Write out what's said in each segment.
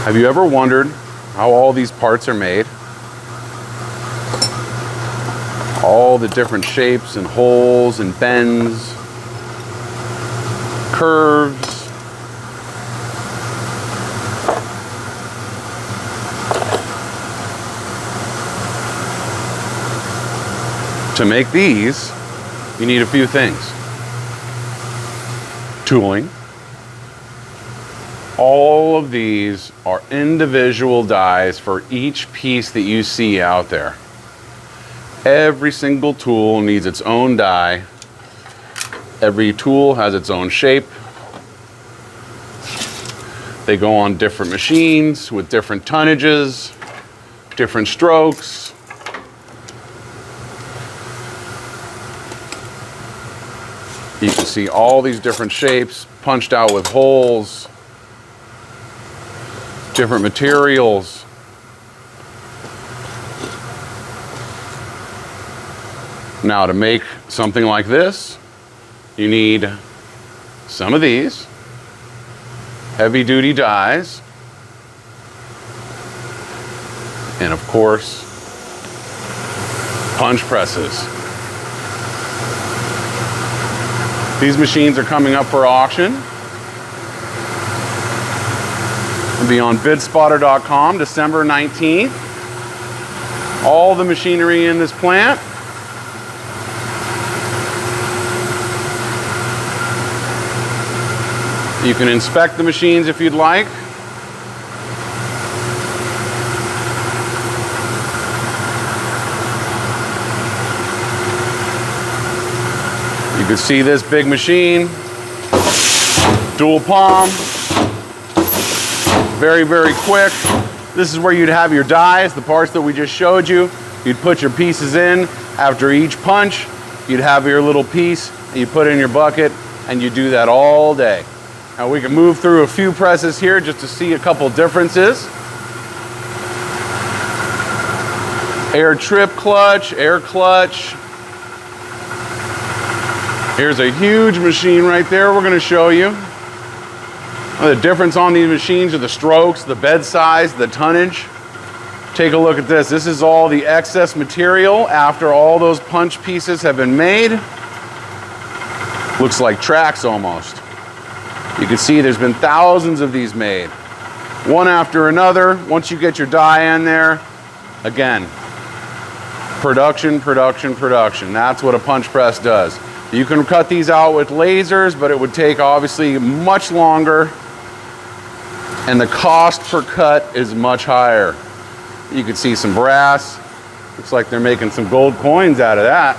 Have you ever wondered how all these parts are made? All the different shapes and holes and bends, curves. To make these, you need a few things. Tooling. All of these are individual dies for each piece that you see out there. Every single tool needs its own die. Every tool has its own shape. They go on different machines with different tonnages, different strokes. You can see all these different shapes punched out with holes, different materials. Now, to make something like this, you need some of these heavy-duty dies, and of course, punch presses. These machines are coming up for auction. It'll be on bidspotter.com December 19th. All the machinery in this plant. You can inspect the machines if you'd like. You can see this big machine, dual palm, very, very quick. This is where you'd have your dies, the parts that we just showed you. You'd put your pieces in. After each punch, you'd have your little piece, and you put it in your bucket, and you do that all day. Now we can move through a few presses here just to see a couple differences. Air trip clutch, air clutch. Here's a huge machine right there we're going to show you. The difference on these machines are the strokes, the bed size, the tonnage. Take a look at this. This is all the excess material after all those punch pieces have been made. Looks like tracks almost. You can see there's been thousands of these made. One after another. Once you get your die in there, again, production, production, production. That's what a punch press does. You can cut these out with lasers, but it would take obviously much longer, and the cost per cut is much higher. You can see some brass. Looks like they're making some gold coins out of that.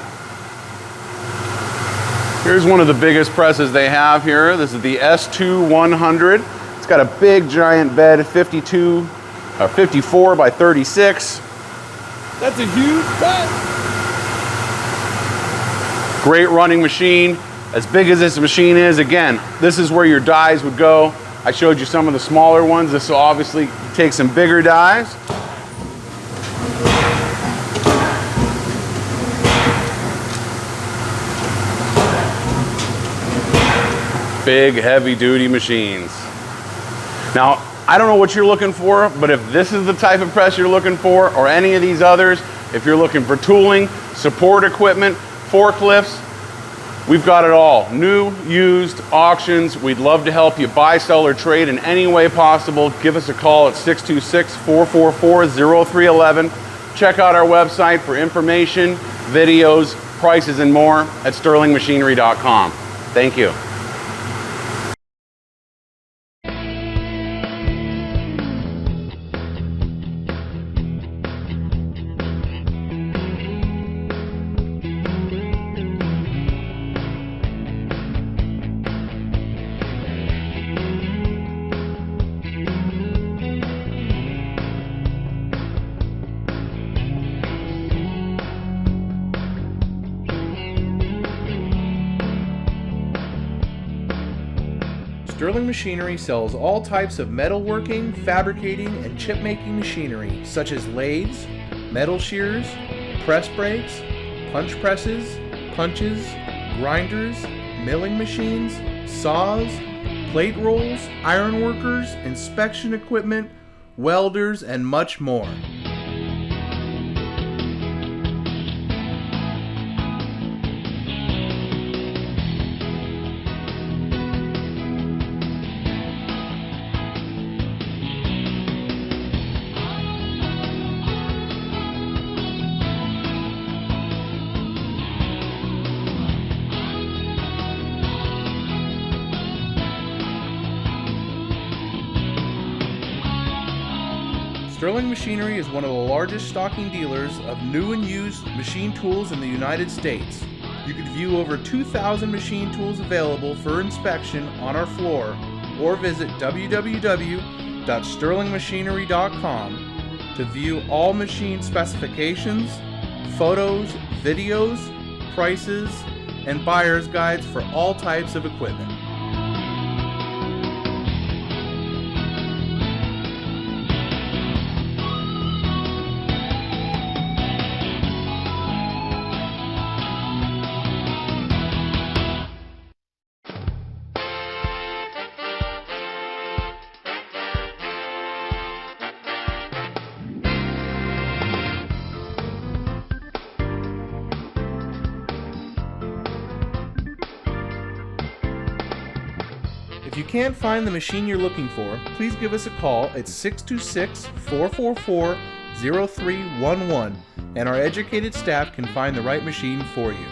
Here's one of the biggest presses they have here. This is the S2-100. It's got a big giant bed, 54 by 36. That's a huge bed. Great running machine. As big as this machine is, again, this is where your dies would go. I showed you some of the smaller ones. This will obviously take some bigger dies. Big, heavy-duty machines. Now, I don't know what you're looking for, but if this is the type of press you're looking for, or any of these others, if you're looking for tooling, support equipment, forklifts, we've got it all. New, used, auctions. We'd love to help you buy, sell, or trade in any way possible. Give us a call at 626-444-0311. Check out our website for information, videos, prices, and more at sterlingmachinery.com. Thank you. Sterling Machinery sells all types of metalworking, fabricating, and chip-making machinery, such as lathes, metal shears, press brakes, punch presses, punches, grinders, milling machines, saws, plate rolls, iron workers, inspection equipment, welders, and much more. Sterling Machinery is one of the largest stocking dealers of new and used machine tools in the United States. You can view over 2,000 machine tools available for inspection on our floor, or visit www.sterlingmachinery.com to view all machine specifications, photos, videos, prices, and buyer's guides for all types of equipment. If you can't find the machine you're looking for, please give us a call at 626-444-0311, and our educated staff can find the right machine for you.